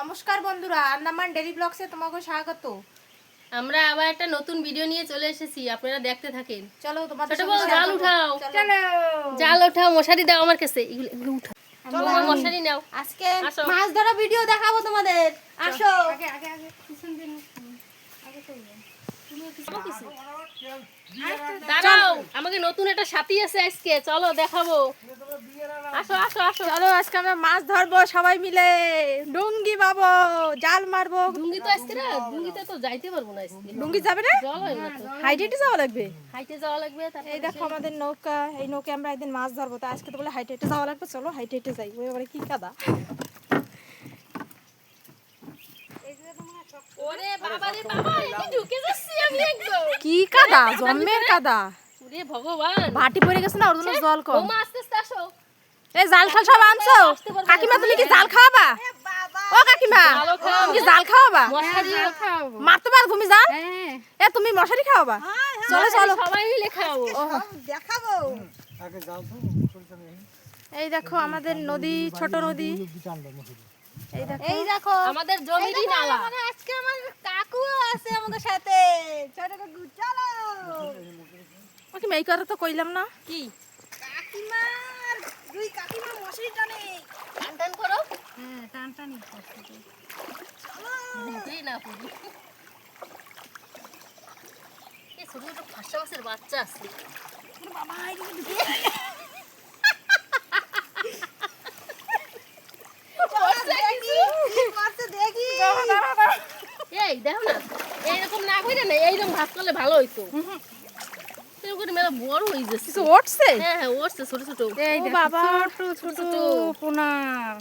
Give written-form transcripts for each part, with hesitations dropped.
নমস্কার বন্ধুরা, আন্দামান ডেইলি ব্লগসে তোমাকে স্বাগত। আমরা আবার একটা নতুন ভিডিও নিয়ে চলে এসেছি, আপনারা দেখতে থাকেন। চলো তোমাদের ছোট সঙ্গে বউ, share জাল করবো। উঠাও। চলো জাল ওঠাও, মশারি দাও আমার কাছে, এগুলো উঠাও। চলো মশারি নাও। আজকে আসো। মাছ ধরা ভিডিও দেখাবো তোমাদের। আসো আগে আগে আগে পিছন দিন আগে চলবে দাঁড়াও, আমাকে নতুন একটা সাথী আছে আজকে, চলো দেখাবো। আসো আসো আসো। চলো আজকে আমরা মাছ ধরবো সবাই মিলে, ডুঙ্গি পাবো, জাল মারবো। ডুঙ্গি তো আজকে না, ডুঙ্গিতে তো যাইতে পারবো না আজকে, ডুঙ্গি যাবে না, জল হয় না তো, হাইটেটে যাওয়া লাগবে। হাইটে যাওয়া লাগবে। এই দেখো আমাদের নৌকা, এই নৌকা আমরা একদিন মাছ ধরবো, তো আজকে তো বলে হাইটেটে যাওয়া লাগবে। চলো হাইটেটে যাই, ওই বলে কি কাদা। ওরে বাবা রে বাবা, এই ঢুকে যাচ্ছি আমি একদম। কি কাদা, জম্মের কাদা, ওরে ভগবান, ভাটি পড়ে গেছে না, ওর জন্য জল কম। বৌমা আস্তে আস্তে আসো। এই জাল খাল সব আনছো? কাকিমা তুমি কি জাল খাওয়াবা? ও কাকিমা, জালও খাওয়াবো। তুমি কি জাল খাওয়াবা? মশারি মারতে পারো তুমি জাল? হ্যাঁ এ তুমি মশারি খাওয়াবা? চলো চলো সবাই মিলে খাওয়াবো। দেখাবো। এই দেখো আমাদের নদী, ছোট নদী। এই দেখো আমাদের জমিরই নালা। আজকে আমার কাকু আছে আমাদের সাথে। ছোট কাকু চলো। ওকে মেই করে তো কইলাম না। কি কাকিমার দুই কাকিমা মশারি টানে। টান টান করো, হ্যাঁ টান টানি বুঝতেই না পুরো। এই ছোট ছোট ফাঁসা মাছের বাচ্চা আছে। এই দেখো না, এইরকম না করে না, এইরকম ভাত করলে ভালো হইতো। এরকম করে মেলা বড় হয়ে যাচ্ছে। কিছু উঠছে? হ্যাঁ হ্যাঁ, ওরছে ছোট ছোট। এই ও দেখো, বাবা, ছোট ছোট ছোট। পোনা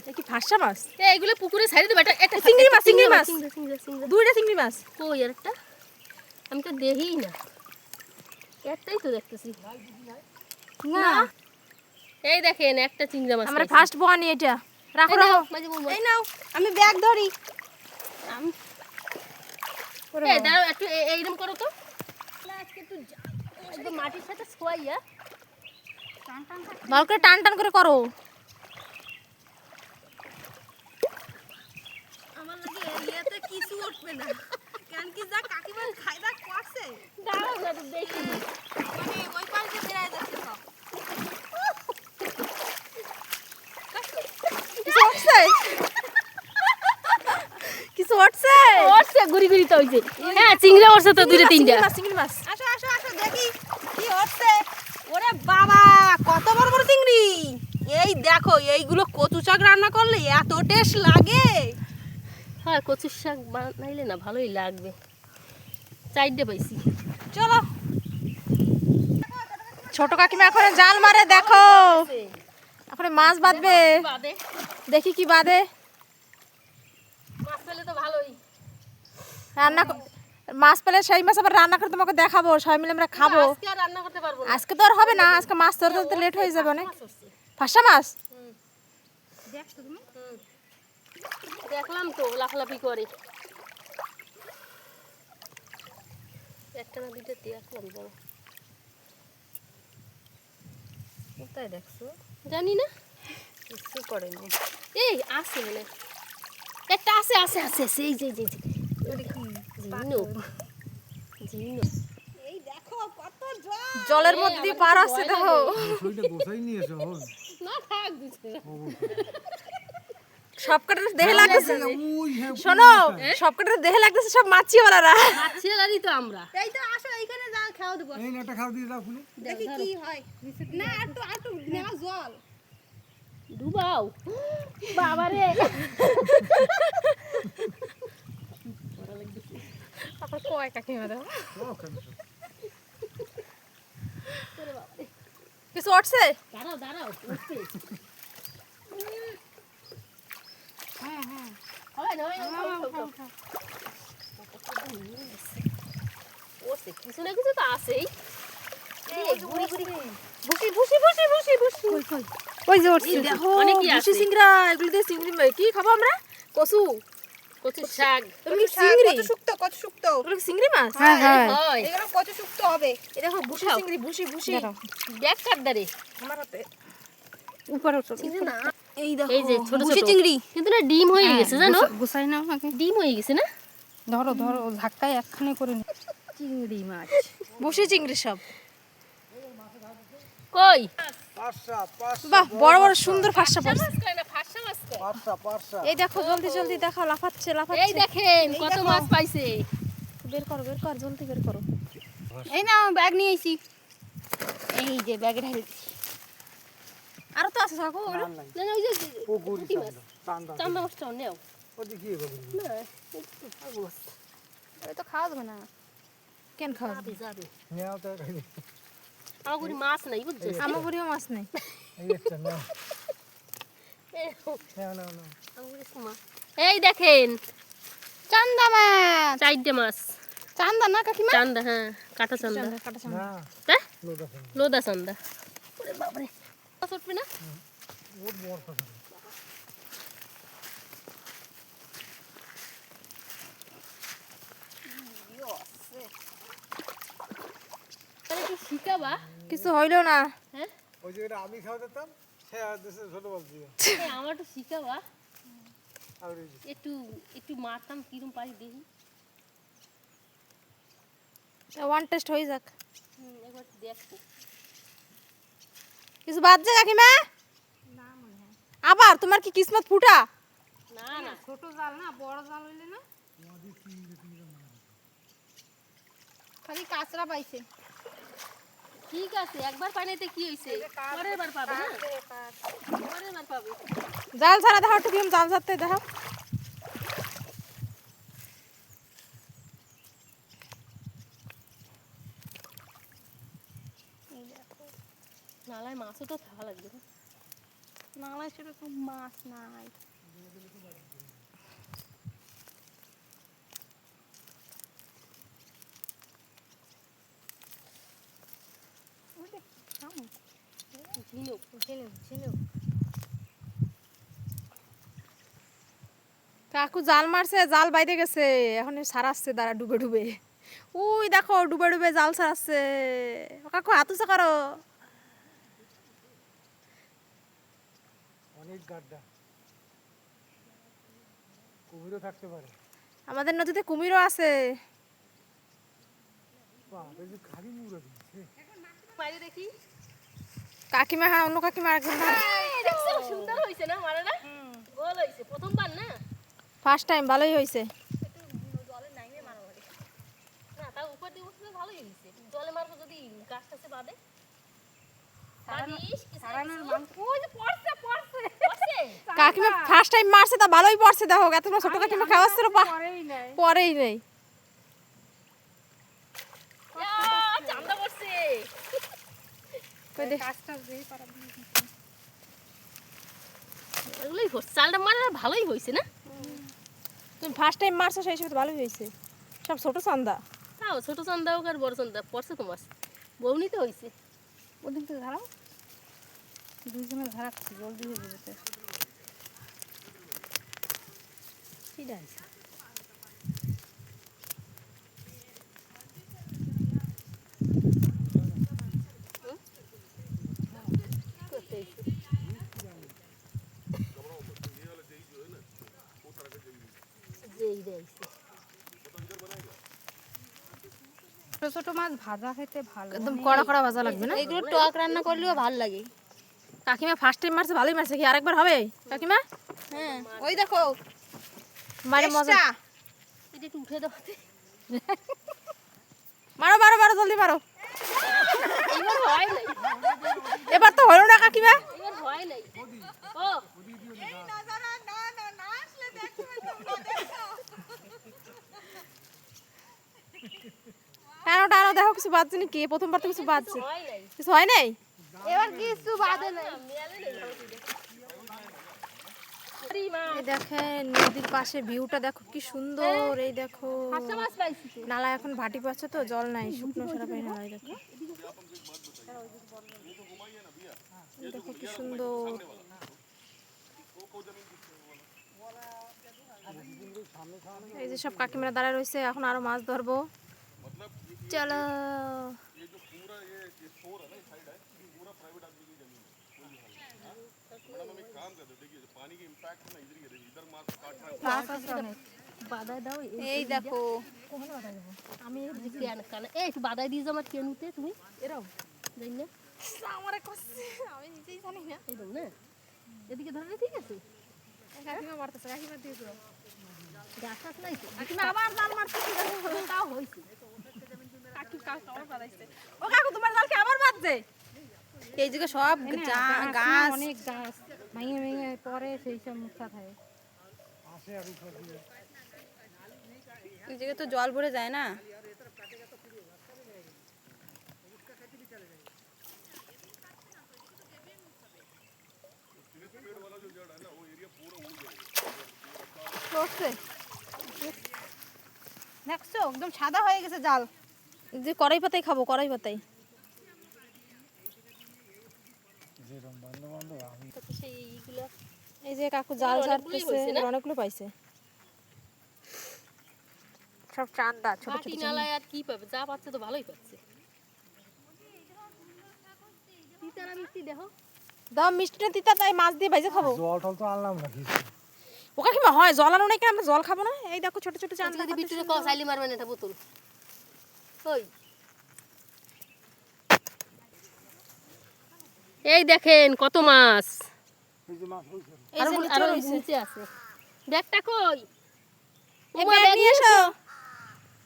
এ কি ফাঁসা মাছ? এইগুলো পুকুরে ছাড়ি দেবো। এটা চিংড়ি মাছ, চিংড়ি মাছ। চিংড়ি চিংড়ি চিংড়ি। দুইটা চিংড়ি মাছ। কই আর একটা? আমি তো দেখিই না, একটাই তো দেখতেছি। না এই দেখেন একটা চিংড়া মাছ আমরা পাইছি। ফার্স্ট বনি এটা। রাখো এই রাখো। নাও, মাঝে বৌমা। এই নাও, আমি ব্যাগ ধরি। এই দাঁড়াও একটু, এইরকম করো তো। একদম মাটির সাথে শোয়াইয়া। ভালো করে টান টান করে করো। আমার লাগে এরিয়াতে কিছু উঠবে না, কারণ কি যা কাকিমা খাইদা করছে, দাঁড়াও না, দেখি। মানে ওই পাশে বেরাই যাচ্ছে সব। কিছু উঠছে? কিছু উঠছে? ওরছে গুড়ি গুড়ি তো হইছে। হ্যাঁ চিংড়া ওরছে তো দুইটা তিনটা। চিংড়ি মাছ। আসো আসো আসো দেখি কি হচ্ছে। ওরে বাবা, কত বড় বড় চিংড়ি! এই দেখো, এইগুলো কচু শাক রান্না করলে এত টেস্ট লাগে। হ্যাঁ কচুর শাক বানাইলে না ভালোই লাগবে। চারটে পাইছি। চলো, ছোট কাকিমা এখন জাল মারে, দেখো এখন মাছ বাঁধবে। বাদে দেখি কি বাঁধে। মাছ পেলে তো ভালোই। রান্না মাছ পেলে সেই মাছ আবার রান্না করে তোমাকে দেখাবো, সবাই মিলে আমরা খাবো। আজকে আর রান্না করতে পারবো না। আজকে তো আর হবে না, আজকে মাছ ধরতে ধরতে লেট হয়ে যাবে অনেক। মাছ হচ্ছে। ফাঁসা মাছ? দেখছো তুমি দেখলাম তো লাফালাফি করে। একটা না দুইটা দেখলাম বড়। কোথায় দেখছো? জানি না, কিছু করেনি। এই আছে মানে একটা আছে আছে আছে আছে, এই যে যে জিনো জিনো। এই দেখো কত জলের মধ্যে দিয়ে পার আসছে, দেখো না থাক দিছে। সবকটার দেহে লাগতেছে। শোনো, সবকটার দেহে লাগতেছে সব মাছিওয়ালারা। মাছিলারই তো আমরা। এই তো আসো, এইখানে যা খাওয়া দেবো। এই নাটা খাও দিয়ে দাও খুলে দেখি কি হয়। না একটু একটু নেওয়া জল। ডুবাও বাবা রে। তারপর কয় কাকিমা দাও। কিছু উঠছে? দাঁড়াও দাঁড়াও, উঠছে। হ্যাঁ হ্যাঁ হয় না হয় না, উঠাও, উঠাও। উঠছে, কিছু না কিছু তো আছেই। এই গুড়ি গুড়ি ভুসি ভুসি ভুসি ভুসি ভুসি। ওই যে উঠছে এই দেখো অনেকই ভুসি আছে। সিংড়া, এগুলো দিয়ে চিংড়ি কি খাবো আমরা? কচু। কচুর শাক। এগুলো কি চিংড়ি? কচু শুক্তো এগুলো কি চিংড়ি মাছ? হ্যাঁ হ্যাঁ হয় এগুলো কচু শুক্তো হবে। এই দেখো ভুসি উঠাও। চিংড়ি, ভুসি ভুসি। দাঁড়াও ব্যাগ কাট দাঁড়ে। আমার হাতে। উপরে উঠো চিংড়ি না এই দেখো এই যে ছোট বুশি ছোট চিংড়ি। কিন্তু না ডিম হয়ে গেছে জানো, গোসাই নাও আগে। ডিম হয়ে গেছে না। ধরো ধরো ধাক্কায় একখানে করে নি। চিংড়ি মাছ। বুশি চিংড়ি সব। কই বাহ, বড় বড় সুন্দর ফাঁসা পড়ছে। মাছ কয় না, ফাঁসা মাছ কয়। এই দেখো জলদি জলদি দেখাও, লাফাচ্ছে এই লাফাচ্ছে। দেখেন কত দেখো। মাছ পাইছে। বের কর জলদি বের করো। এই নাও ব্যাগ নিয়ে এসি। এই যে ব্যাগে ঢালি। আরো তো আছে থাকো। না না ওই যে পুঁটি মাছ, চান্দা মাছটাও নেও না, একটু ভালো মাছ। ওই তো খাওয়া যাবে না। কেন খাওয়া যাবে যাবে আমার ঘরে মাছ নাই বুঝছো। আমার ঘরেও মাছ নেই। এই দেখেন চান্দা মাছ। চারটে মাছ। চান্দা না কাকিমা? চান্দা, হ্যাঁ কাটা চান্দা। কাটা চান্দা। হ্যাঁ লোদা চান্দা। ওরে বাবারে মাছ উঠবে না। তাহলে কি শিখাবা? কিছু হইলো না। হ্যাঁ ওই যেটা আমি খাওয়া দিতাম সে আর দেশে ছোট বলছি এই আমার একটু শিখাবা, আর ওই যে একটু একটু মারতাম কিরম পারি দেখি। ওয়ান টেস্ট হয়ে যাক। একবার দেখো। কিছু বাজছে কাকিমা? আবার তোমার কি কিসমত ফুটা? না না ছোট জাল না, বড় জাল হইলে না। খালি কাঁচরা পাইছে। ঠিক আছে, একবার পানিতে কি হইছে, পরের বার পাবে না, পরের বার পাবে। জাল ছাড়া দেখো একটু কিরম জাল ছাড়তে দেখো। নালায় মাছও তো থাকা লাগবে না। নালায় সেরকম মাছ নাই। ঝিনুক কাকু জাল মারছে, জাল বাইরে গেছে, এখন সারাচ্ছে দাঁড়া ডুবে ডুবে। ওই দেখো ডুবে ডুবে জাল সারাচ্ছে। ও কাকু হাত উঁচা করো। অনেক গাড্ডা কুমিরও থাকতে পারে। আমাদের নদীতে কুমিরও আছে। বাহ এই যে খালি মুড়া দিচ্ছে বাইরে দেখি। কাকিমা, হ্যাঁ অন্য কাকিমা একজন। এই দেখছো সুন্দর হইছে না, মারা না গোল হইছে প্রথমবার না। ফার্স্ট টাইম ভালোই হয়েছে। না তার উপর দিয়ে বসলে ভালোই হইছে। জলে মারবো যদি গাছ কাছে বাঁধে বাঁধিস কিছু না কিছু। ওই যে পড়ছে কাকিমা ফার্স্ট টাইম মারছে, তা ভালোই পড়ছে। দেখো এত বড় ছোট কাকিমা খাওয়াচ্ছিল পরেই নাই। পরেই নেই। চান্দা পড়ছে। কই দেখ। কাজটা যেই পারা দিয়ে এগুলোই হচ্ছে, চালটা মারা ভালোই হইছে না। তুমি ফার্স্ট টাইম মারছো সেই হিসেবে তো ভালোই হয়েছে। সব ছোট চান্দা। তাও ছোট চান্দা হোক আর বড় চান্দা পড়ছে তো মাছ, বউনিতে হইছে। ওদিক থেকে ধারাও। দুইজনে ধারাচ্ছি, জলদি হয়ে যাবে তো। ঠিক আছে ছোট ছোট মাছ ভাজা খেতে ভালো। একদম কড়া কড়া ভাজা লাগবে না? এগুলো টক রান্না করলেও ভালো লাগে। কাকিমা ফার্স্ট টাইম মারছে, ভালোই মারছে। কি আরেকবার হবে কাকিমা? হ্যাঁ ওই দেখো মারে মজা। চেষ্টা। এটা একটু উঠে দাও। মারো মারো মারো জলদি মারো। এবার হয় নাই, এবার তো হলো না কাকিমা। এবার হয় নাই। ও না না না না না আসলে দেখবে তোমরা দেখো। টানো টানো দেখো কিছু বাজছে নাকি। প্রথমবার তো কিছু বাজছে। হয় নাই, কিছু হয় নাই? এবার কিছু বাদে নাই। মেলে নেই আরে মা এই দেখেন নদীর পাশে ভিউটা দেখো কি সুন্দর। এই দেখো হাসা মাছ পাইছি তো। নালা এখন ভাটি পাচ্ছে তো, জল নাই, শুকনো সারা পাই না। এই দেখো, এই দেখো কি সুন্দর। এই যে সব কাকিমারা দাঁড়ায় রয়েছে, এখন আরো মাছ ধরবো। চলো। মাছ আছে অনেক। বাদায় দাও এই দেখো আমি কানে এই একটু বাদায় দিয়ে যাও আমার কেনুতে তুমি এরম জানি না আমারে করছে আমি নিজেই জানি না। এরকম না এদিকে ধরলে ঠিক আছে কাকিমা মারতেছে, কাকিমা দিয়েছিল। গাছ টাছ নাই তো কাকিমা আবার জাল মারতেছে। তাও হয়েছে আবার বাড়াইছে। ও কাকু তোমার জাল কি আবার বাজছে? এই জায়গায় সব গাছ অনেক গাছ ভেঙে ভেঙে পরে সেই সব মুখা থাকে। আসে আর উপর দিয়ে এই জায়গায় তো জল ভরে যায় না। দেখছো একদম সাদা হয়ে গেছে জাল। যে কড়াই পাতাই খাবো, কড়াই পাতাই। যেরকম বন্ধু বান্ধব আমি সেই এইগুলো এই যে কাকু জাল অনেকগুলোই ঝাড়তেছে, হয়েছে না? অনেকগুলো পাইছে। সব চান্দা ছোট মাটি ছোট। নালায় আর কি পাবে যা পাচ্ছে তো ভালোই পাচ্ছে তিতারা মিষ্টি দেখো দাও মিষ্টি না তিতা, তাই মাছ দিয়ে ভাইজে খাবো। জল টল তো আনলাম না কিছু। ও কাকিমা হয় জল আনো নাকি, আমরা জল খাবো না? এই দেখো ছোট ছোট চান্দা। যদি বিট্টুরে কও চাইলে মারবেন এটা বোতল ওই এই দেখেন কত মাছ এই যে মাছ হয়েছে এই যে নিচে আরো রয়েছে। নিচে আছে ব্যাগটা কই এই ওমা, ব্যাগ ব্যাগ নিয়ে নিয়ে এসো।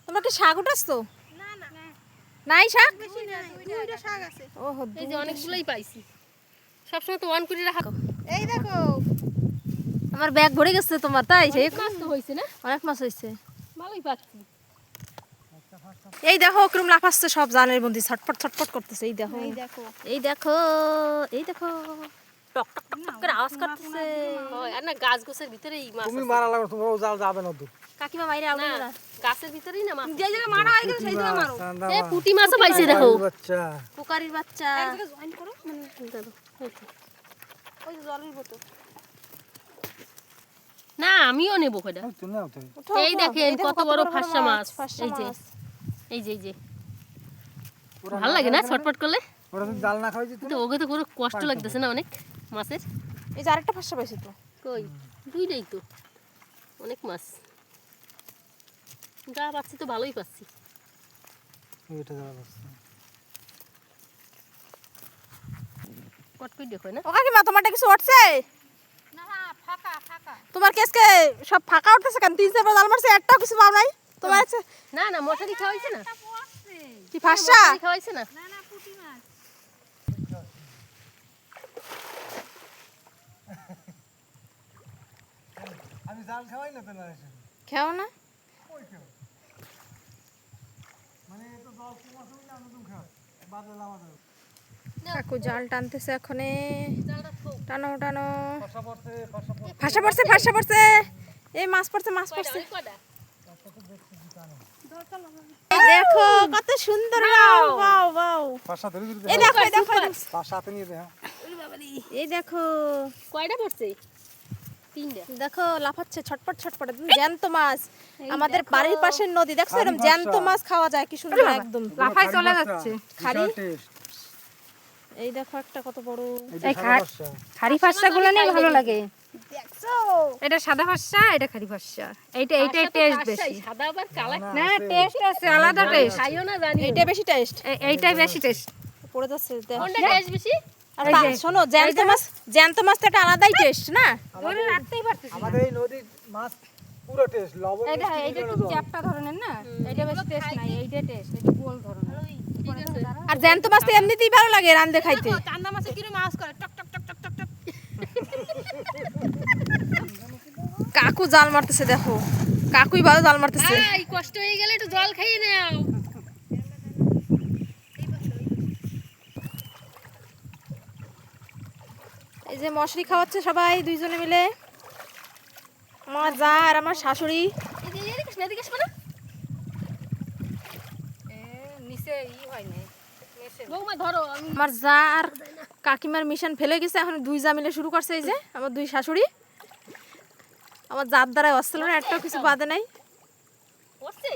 তোমরা কি শাক উঠাচ্ছো? নাই শাক? দুইটা শাক আছে। ওহো, এই যে অনেকগুলোই পাইছি সবসময় তো অন করে রাখা এই দেখো আমার ব্যাগ ভরে গেছে তোমার, তাই সেই মাছ তো হয়েছে না অনেক মাছ হয়েছে। ভালোই পাচ্ছি এই দেখো কিরম লাফাচ্ছে সব জালের মধ্যে, ছটফট ছটফট করতেছে। এই দেখো এই দেখো এই দেখো এই দেখো টক টক টক টক করে আওয়াজ করতেছে। হয় আর না গাছ গোছের ভিতরেই মাছ তুমি আছে। মারা লাগো, তোমার জাল যাবে না দূর। কাকিমা মাইরে আলো না না। গাছের ভিতরেই না মাছ যে জায়গায় মারা হয়ে গেছে সেই জায়গায় মারো। চান্দা এ পুঁটি মাছও পাইছে দেখো বাচ্চা পোকারির বাচ্চা। জয়েন করো মানে ওই যে জলের বোতল। না আমিও নেবো কয়টা তুমি নাও তো। উঠো, এই উঠো। দেখেন দেখো কত বড় ফাঁসা মাছ ফাঁসা এই যে মাছ। এই যে এই যে ভালো লাগে না ছটফট করলে ওরা যদি জাল না খাওয়াই যেত কিন্তু ওকে তো কোনো কষ্ট লাগতেছে না অনেক মাছের এই যে আরেকটা ফাঁসা পাইছি তো। কই দুইটাই তো অনেক মাছ যা পাচ্ছি তো ভালোই পাচ্ছি এটা যাওয়া যাচ্ছে কট করে দেখো না ও কাকিমা তোমারটা কিছু উঠছে? না ফাঁকা ফাঁকা। তোমার কেসকে সব ফাঁকা উঠতেছে কেন? 3-4 জাল মারছে, একটাও কিছু পাও নাই তোমার? আছে না না মশারি খাওয়াইছে না কি ফাঁসা? মশারি খাওয়াইছে না না না পুঁটি মাছ। আমি জাল খাওয়াই না তো না খেও না। মানে এ তো জল কম আছে না নতুন খাও বাদে লামা দাও কাকু জাল টানতেছে এখনে। জালটা থো টানো টানো। ফসা পড়ছে ফসা পড়ছে ফাঁসা পড়ছে ফাঁসা পড়ছে। এই মাছ পড়ছে মাছ কয়টা পড়ছে। অনেক কয়টা এই দেখো কত সুন্দর। Wow wow wow. ফসা ধরে ধরে এই দেখো এই দেখো এই দেখো। ফসা হাতে নিয়ে দে হ্যাঁ এই দেখো কয়টা পড়ছে তিনটা দেখো লাফাচ্ছে ছটপট ছটপট, একদম জ্যান্ত মাছ। আমাদের বাড়ির পাশের নদী দেখছো, এরকম খালি জ্যান্ত ফর্সা। মাছ খাওয়া যায় কি সুন্দর একদম। লাফাই চলে যাচ্ছে। খালি? বিশাল টেস্ট এই দেখো একটা কত বড়। এই খাট খারি ফাঁসা গুলো নিয়ে ভালো লাগে। দেখছো এটা সাদা ফাঁসা, এটা খারি ফাঁসা। এইটাই টেস্ট বেশি। সাদা আবার কালা না টেস্ট আছে, আলাদা টেস্ট। খাইও না জানি এইটা বেশি টেস্ট। এইটাই বেশি টেস্ট। পড়ে যাচ্ছে দেখো। কোনটা টেস্ট বেশি আর শোনো, জ্যান্ত মাছ তো একটা আলাদাই টেস্ট না? ধরে রাখতেই পারতেছি। আমাদের এই নদীর মাছ পুরো টেস্ট লবণ এটা মিষ্টি এইটা মিলানো একটু জল। চ্যাপ্টা ধরনের না, এটা বেশি টেস্ট নাই, এইটা টেস্ট, এটা গোল ধরনের। ঠিক আছে আর জ্যান্ত মাছ তো এমনিতেই ভালো লাগে রান্দে খাইতে। চান্দা মাছে কিরম মাছ করে টক টক টক টক টক টক। কাকু জাল মারতেছে দেখো, কাকুই ভালো জাল মারতেছে। ভাই কষ্ট হয়ে গেলে একটু জল খাইয়ে নাও এই যে মশারি খাওয়াচ্ছে সবাই দুইজনে মিলে, আমার যা আর আমার শাশুড়ি। এদিকে এদিকে এদিকে আসবে না নিচে হয় নাই। বৌমা ধরো আমি আমার যা আর কাকিমার মিশন ফেলে গেছে, এখন দুই যা মিলে শুরু করছে। এই যে আমার দুই শাশুড়ি, আমার যার দ্বারা অস্ত্র না একটাও কিছু বাদে নাই। করছে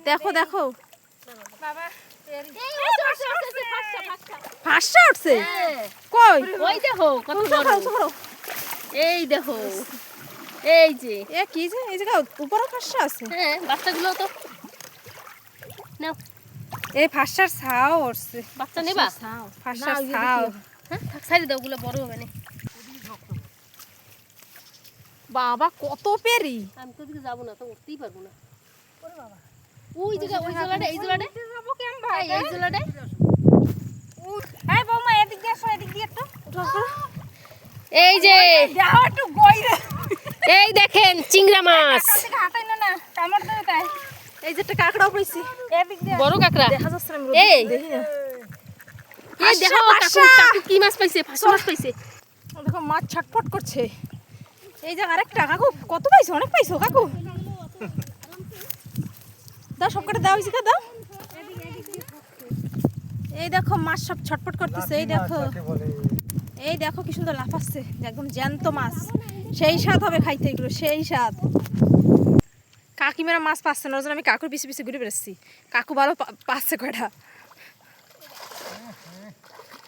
দেখো দেখো বাবা এই উঠছে, ফাঁসটা। ফাঁসটা উঠছে হ্যাঁ, কই ওই দেখো কত উঁচু করো, বড়। উঁচু করো। এই দেখো, এই যে, এ কি যে এই জায়গা উপরে ফাঁসটা আছে হ্যাঁ বাচ্চাগুলো তো নাও, এই ফাঁসটার ছাও উঠছে বাচ্চা নেবা? ফাঁসটার ছাও হ্যাঁ থাক, সাইড দাও, ওগুলো বড় হবে না। বাবা কত পেরি আমি তো ওদিকে যাবো না, তো উঠতেই পারবো না। ওই জায়গা, ওই জায়গাটা, এই জায়গাটা, যাবো কেন ভাই? এই জায়গাটা। এই বৌমা এদিক দিয়ে এসো, এদিক দিয়ে একটু এই যে, যাও একটু গইরে এই দেখেন চিংড়া মাছ, থেকে হাতাই না না কামড় দেবে তাই এই যে একটা কাঁকড়া পড়ছে এদিক দিয়ে বড় কাঁকড়া। দেখা যাচ্ছে না আমি এই, দেখি না এই দেখো ফাঁসা। কাকু কি মাছ পাইছে, ফাঁসা মাছ পাইছে। দেখো মাছ ছটফট করছে এই যে আরেকটা কাকু কত পাইছো অনেক পাইছো কাকু দাও সব কটা দাও হয়েছে দাও এই দেখো মাছ সব ছটফট করতেছে এই দেখো এই দেখো কি সুন্দর লাফাচ্ছে একদম জ্যান্ত মাছ সেই স্বাদ হবে খাইতে এগুলো সেই স্বাদ কাকিমারা মাছ পাচ্ছে না ওর জন্য আমি কাকুর পিছে পিছে ঘুরে বেড়াচ্ছি কাকু ভালো পাচ্ছে কয়টা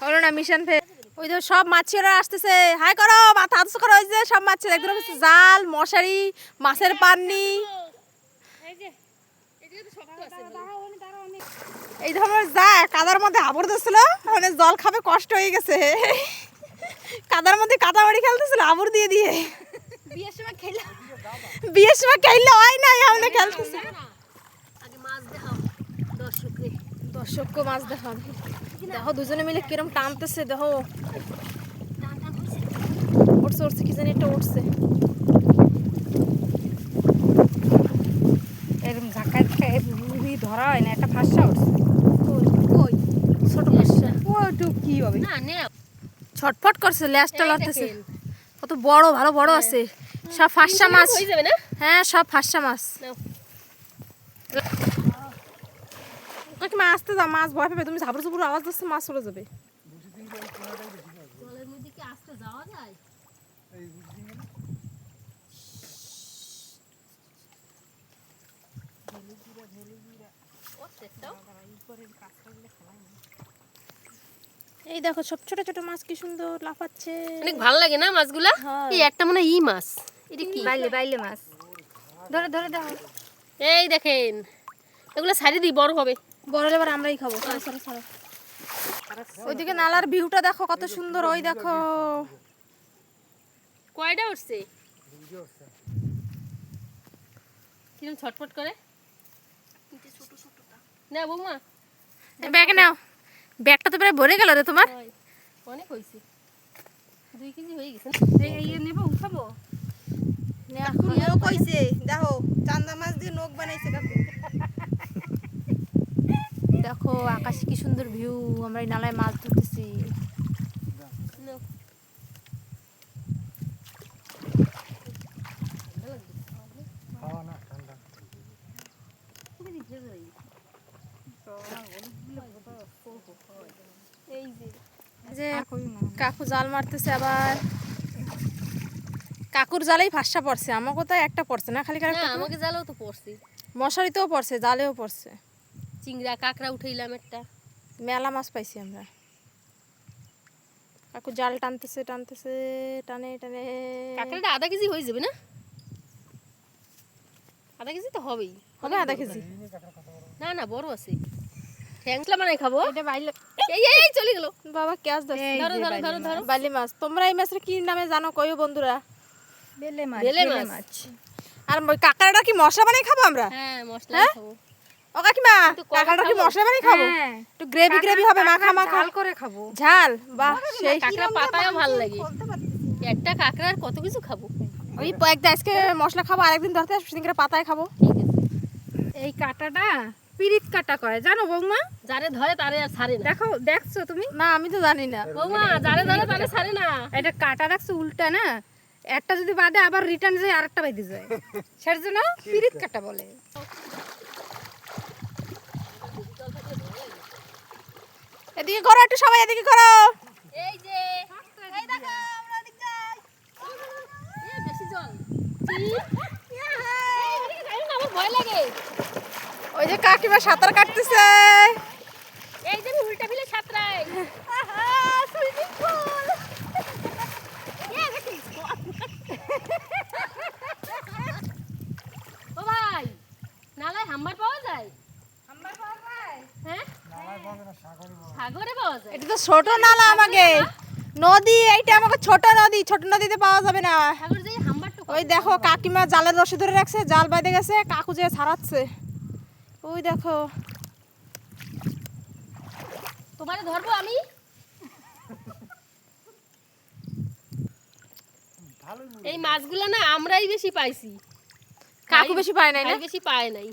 হলো না মিশন ফে ওই যে সব মাছিরা আসতেছে হাই করো মাথা হাত করো ওই যে সব মাছি একদম হচ্ছে জাল মশারি মাছের পান্নি এই ধরনের যা কাদার মধ্যে আবর দিচ্ছিল মানে জল খাবে কষ্ট হয়ে গেছে কাদার মধ্যে কাদামাড়ি খেলতেছিল আবর দিয়ে দিয়ে বিয়ের সময় খেললে হয় না এমন খেলতেছে আগে মাছ দেখাও দর্শকরে। দর্শককে মাছ দেখা দেখো দুজনে মিলে কিরম টানতেছে দেখো উঠছে উঠছে কি জানি একটা উঠছে এরকম ঝাঁকায় ধরা হয় না একটা ফাঁসা উঠছে কই ছোট মাছটা ওটু কি হবে না নে, ছটফট করছে ল্যাসটা এই লড়তেছে দেখেন। কত বড় ভালো বড় আছে সব ফাঁসা মাছ হয়ে যাবে না? হ্যাঁ সব ফাঁসা মাছ নাও। কাকিমা আসতে যাও মাছ ভয় পাবে তুমি ঝাপড় ঝুপুর আওয়াজ দিচ্ছে মাছ চলে যাবে জলের মধ্যে কি আসতে যাওয়া যায়? ও, সেটাও। এই দেখো সব ছোট ছোট মাছ কি সুন্দর লাফাচ্ছে অনেক ভালো লাগে না মাছগুলা? হ্যাঁ। এই একটা মনে হয় ই মাছ, এটা কি? বাইলে মাছ ধরে ধরে দেখো এই দেখেন, এগুলো সারি দিই, বড় হবে। বড় এবার আমরাই খাবো সরো সরো সরো ওইদিকে নালার ভিউটা দেখো কত সুন্দর ওই দেখো কয়টা উঠছে? কিরম ছটফট করে না বৌমা? ব্যাগে নাও ব্যাগটা তো প্রায় ভরে গেল রে তোমার হয়, অনেক হয়েছে, 2 কেজি হয়ে গেছে। এই নেবো উঠাবো নোক হইছে দেখো চান্দা মাছ দিয়ে নোক বানাইছে কাকু দেখো আকাশে কি সুন্দর ভিউ আমরা এই নালায় মাছ ধরতেছি নাও। খাওয়া না ঠান্ডা এই যে যে কাকু জাল মারতেছে আবার কাকুর জালেই ফাঁসা পড়ছে আমার কোথায় একটা পড়ছে না খালি না, কাকু আমাকে জালেও তো পড়ছে, মশারিতেও পড়ছে জালেও পড়ছে চিংড়া কাঁকড়া উঠাইলাম একটা। মেলা মাছ পাইছি আমরা কাকু জাল টানতেছে টানতেছে টানে টানে কাঁকড়াটা আধা কেজি হয়ে যাবে না? আধা কেজি তো হবেই। হবে আধা কেজি না না, বড় আছে, ঠ্যাংসলা বানাই খাবো। এটা বাইলে এই চলে গেল। বাবা ক্যাচ ধরছে ধরো ধরো ধরো ধরো। বালি মাছ তোমরা এই মাছের কি নামে জানো কইও বন্ধুরা বেলে মাছ বেলে মাছ। আর ওই কাঁকড়াটা কি মশলা বানাই খাবো আমরা হ্যাঁ, মশলা হ্যাঁ? খাবো। ও কাকিমা কিন্তু কখন কাঁকড়াটা কি খাবো? মশলা বানাই খাবো হ্যাঁ। একটু গ্রেভি গ্রেভি হবে মাখা মাখা ঝাল করে খাবো ঝাল বাহ সেই কাঁকড়া পাতায়ও ভালো লাগে। একটা কাঁকড়া আর কত কিছু খাবো। ওই একদিন আজকে মশলা খাবো আরেকদিন ধরতে আসবো সেদিন করে পাতায় খাবো ঠিক আছে, এই কাঁটাটা পিরিত কাটা কয় জানো বৌমা যারে ধরে তারে আর ছাড়ে না। দেখো দেখছো তুমি না আমি তো জানি না বৌমা, যারে ধরে তারে ছাড়ে না। এটা কাটা রাখছো উল্টা না একটা যদি বাদে আবার রিটার্ন যায় আরেকটা বাইতে যায় সেটার জন্য পিরিত কাটা বলে এদিকে করো একটু সবাই এদিকে করো এই যে, এই দেখো, আমরা ওদিক যাই। বেশি জল। এই, ওদিকে যাইও না, আমার ভয় লাগে। ওই যে কাকিমা সাঁতার কাটতেছে এই যে আমি উল্টা ফেলে সাঁতরাই সুইমিং পুল। ও ভাই নালায় হাম্বার পাওয়া যায় হ্যাঁ নালায় পাবে না, সাগরে পাবে। সাগরে পাওয়া যায় এটা তো ছোট নালা আমাকে নদী, এইটা আমাকে ছোট নদী, ছোট নদীতে পাওয়া যাবে না। সাগর যে হাম্বারটা ওই দেখো কাকিমা জালের রশি ধরে রাখছে, জাল বাইতে গেছে, কাকু যে ছাড়াচ্ছে। ওই দেখো তোমারে ধরবো আমি ভালোই মনে এই মাছগুলো না আমরাই বেশি পাইছি কাকু বেশি পায় নাই না। ভাই বেশি পায় নাই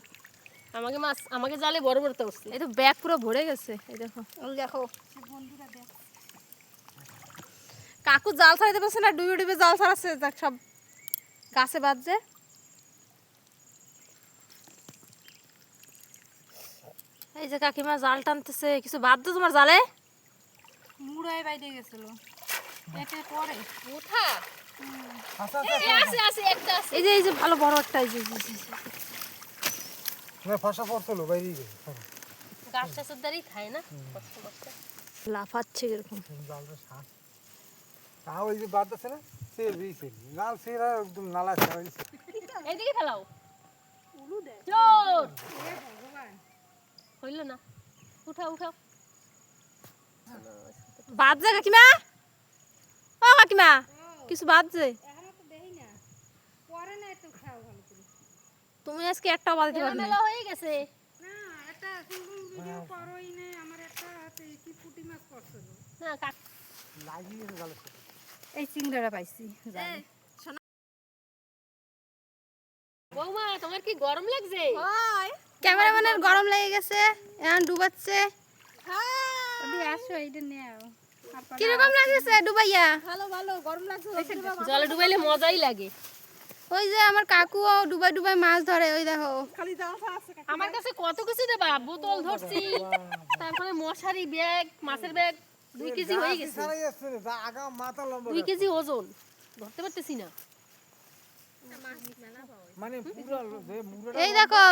আমাকে জালে বড় বড় তো উঠছে এই তো ব্যাগ পুরো ভরে গেছে। এই দেখো ওই দেখো কাকু জাল ছাড়াইতে পারছে না, ডুবে ডুবে জাল ছাড়াচ্ছে, দেখ সব গাছে বাজছে। এই যে কাকিমা জাল টানতেছে, কিছু বাদ দো তোমার জালে। মুড়ায় বাইরে গেছিল পেটে পরে উঠা আচ্ছা আছে একটা আছে এই যে ভালো বড় একটা, এই যে না ফসা পড়ছিল বাইরে গেছে গাছটা সদ্দারই খায় না কষ্ট কষ্ট লাফাচ্ছে এরকম। জালটা সাপ তাও ওই যে বাদ আছে না সে দিয়েছে লাল সেরা একদম নালা ছাড়া দিয়েছে এইদিকে ফেলাও চোর হইল না উঠাও উঠাও বাজছে কাকিমা, ও কাকিমা কিছু বাজছে। এখনো তো দেই না পরে না একটু খাও ভালো করে তুমি আজকে একটাও বাজাতে পারবে না। মেলা হয়ে গেছে না এটা সুন্দর ভিডিও করোই না আমার একটা হাতে কি পুঁটি মাছ পড়ছিল না লাগিয়ে গেল এই চিংড়াটা পাইছি জানি বৌমা তোমার কি গরম লাগছে ক্যামেরাম্যানের গরম লেগে গেছে, এখন ডুবাচ্ছে। তুমি আসো এইটা নাও কিরকম লাগছে ডুবাইয়া? ভালো ভালো গরম লাগছে। জলে ডুবাইলে মজাই লাগে ওই যে আমার কাকুও ডুবাই ডুবাই মাছ ধরে, ওই দেখো। খালি জাল ছাড়াচ্ছে। আমার কাছে কত কিছু দেবা বোতল ধরছি তারপরে মশারি ব্যাগ মাছের ব্যাগ 2 কেজি হয়ে গেছে ছাড়াই আসছে রে যা আগা মাথা লম্বা 2 কেজি ওজন ধরতে পারতেছি না মানে পুরো যে মুড়াটা এই দেখো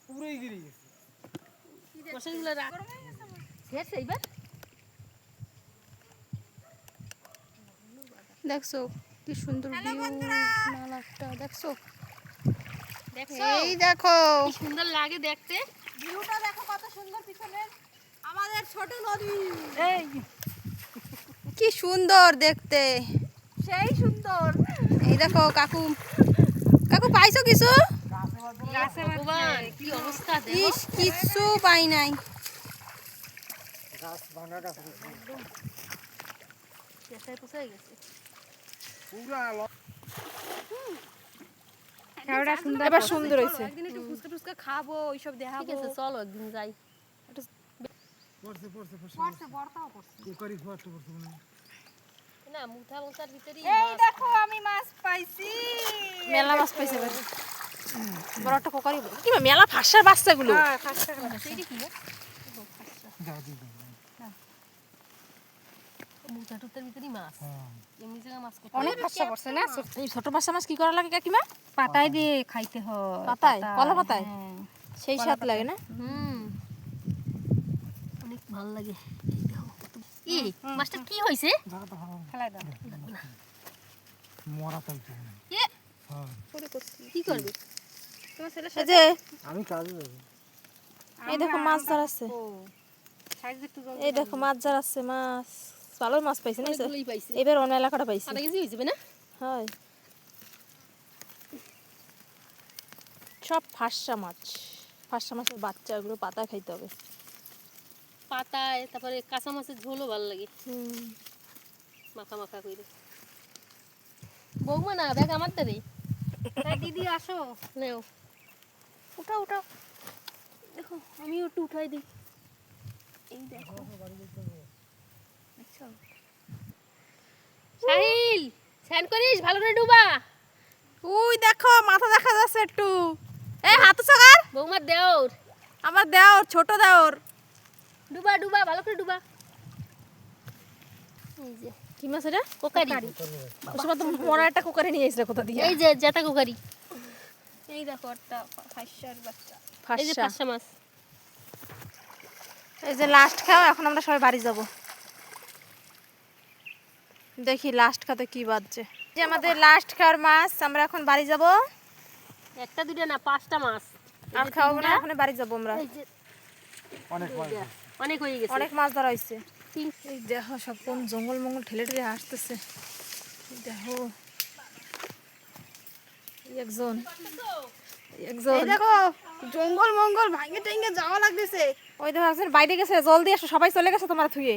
পুরোই গিরে গেছে মশারিগুলো রাখ শেষ এইবার দেখছো কি সুন্দর ভিউ নালাটা দেখছো। দেখছো এই দেখো কি সুন্দর লাগে দেখতে ভিউটা দেখো কত সুন্দর পিছনে আমাদের ছোট নদী। এই কি সুন্দর দেখতে। সেই সুন্দর। এই দেখো কাকু, কাকু পাইছো কিছু? ভগবান কি অবস্থা দেখো ইস কিচ্ছু পাই নাই। গাছ ভাঙা গাছ পেছায় পেছায় গেছে পুরা খাওয়াটা সুন্দর এবার সুন্দর হয়েছে। একদিন একটু ফুচকা টুচকা খাবো, ওইসব ঠিক দেখাবো। আছে চলো একদিন যাই পড়ছে বড়টাও পড়ছে কুকারি পড়ছে মানে না মুঠা মুঠার ভিতরেই এই দেখো আমি মাছ পাইছি। মেলা মাছ পাইছে এবার। বড় একটা কোকারি কি মেলা ফাঁসার বাচ্চাগুলো। যাও দিই মুঠা টুটার ভিতরেই মাছ এমনি জায়গা মাছ কত অনেক খরচা পড়ছে না এই ছোট বাচ্চা মাছ কি করা লাগে কাকিমা? পাতায় দিয়ে খাইতে হয় পাতায়? কলা পাতায়? হ্যাঁ। সেই স্বাদ লাগে না? অনেক ভালো লাগে এই দেখো এই মাছটা কি হইছে জায়গাটা ভালো ফেলাই দাও মরা চলছে এ হ্যাঁ কি করবে তোমার ছেলে এই যে আমি কাজে যাব এই দেখো মাছ ধরাচ্ছে, ও সাইজ একটু জল এই দেখো মাছ ধরাচ্ছে, মাছ ভালো মাছ পাইছে না? অনেকগুলোই পাইছে এবার অন্য এলাকাটা পাইছে। আধা কেজি হয়ে যাবে না হয় সব ফাঁসা মাছ, ফাঁসা মাছের বাচ্চাগুলো পাতা খাইতে হবে। পাতায় তারপরে কাঁচা মাছের ঝোলও ভালো লাগে হুম মাখা মাখা করে বৌমা না ব্যাগ আমার তারে দিদি আসো নেও উঠাও উঠাও দেখো আমিও একটু উঠাই দিই এই দেখো সাহিল স্নান করিস ভালো করে ডুবা ওই দেখো মাথা দেখা যাচ্ছে একটু। এই হাত সাগার বৌমার দেওর আমার দেওর, ছোট দেওর। ডুবা ডুবা ভালো করে ডুবা এই যে কি মাছ এটা? কোকারি ওই সময় তো মরা একটা কোকারি নিয়ে এসেছিল কোথা দিয়ে। এই যে জেতা কোকারি এই দেখো একটা ফাইসার বাচ্চা। এই যে ফাঁসা পাঁচটা মাছ এই যে লাস্ট খাও, এখন আমরা সবাই বাড়ি যাব। দেখি লাস্ট খাতে কি বাজছে। যে আমাদের লাস্ট খাওয়ার মাছ, আমরা এখন বাড়ি যাব। একটা দুটো না 5টা মাছ। আর খাওয়াবো না, এখন বাড়ি যাব আমরা। এই যে অনেক মাছ অনেক হয়ে গেছে। অনেক মাছ ধরা হয়েছে। তিন এই দেখো সব কোন জঙ্গল মঙ্গল ঠেলে ঠেলে আসতেছে। দেখো একজন এই দেখো জঙ্গল মঙ্গল ভাঙে টেঙ্গে যাওয়া লাগতেছে। ওই দেখো একজন বাইরে গেছে, জলদি আসো, সবাই চলে গেছে তোমার থুয়ে।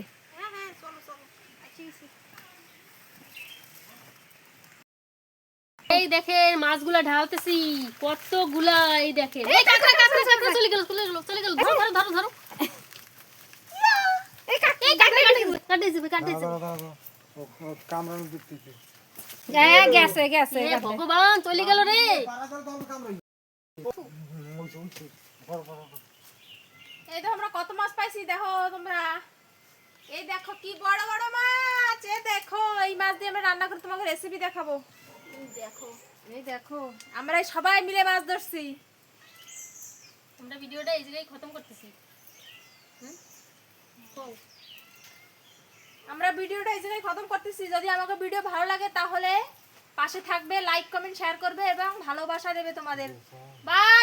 এই দেখেন মাছগুলা ঢালতেছি কতগুলা। এই দেখেন এই কাঁকড়া কাঁকড়া কাঁকড়া চলে গেল চলে গেল। ধরো ধরো ধরো ধরো। এই কাঁকড়া কাটে যাবে। কামড়ানো দিতেছে হ্যাঁ গেছে গেছে এ ভগবান চলে গেল রে। এই দেখো আমরা কত মাছ পাইছি, দেখো তোমরা। এই দেখো কি বড় বড় মাছ। এই দেখো এই মাছ দিয়ে আমরা রান্না করে তোমাকে রেসিপি দেখাবো। দেখো এই দেখো আমরা এই সবাই মিলে মাছ ধরছি। আমরা ভিডিওটা এই জায়গায় খতম করতেছি। আমরা ভিডিওটা এই জায়গায় খতম করতেছি। যদি আমাকে ভিডিও ভালো লাগে তাহলে পাশে থাকবে, লাইক কমেন্ট শেয়ার করবে এবং ভালোবাসা দেবে তোমাদের। বাই।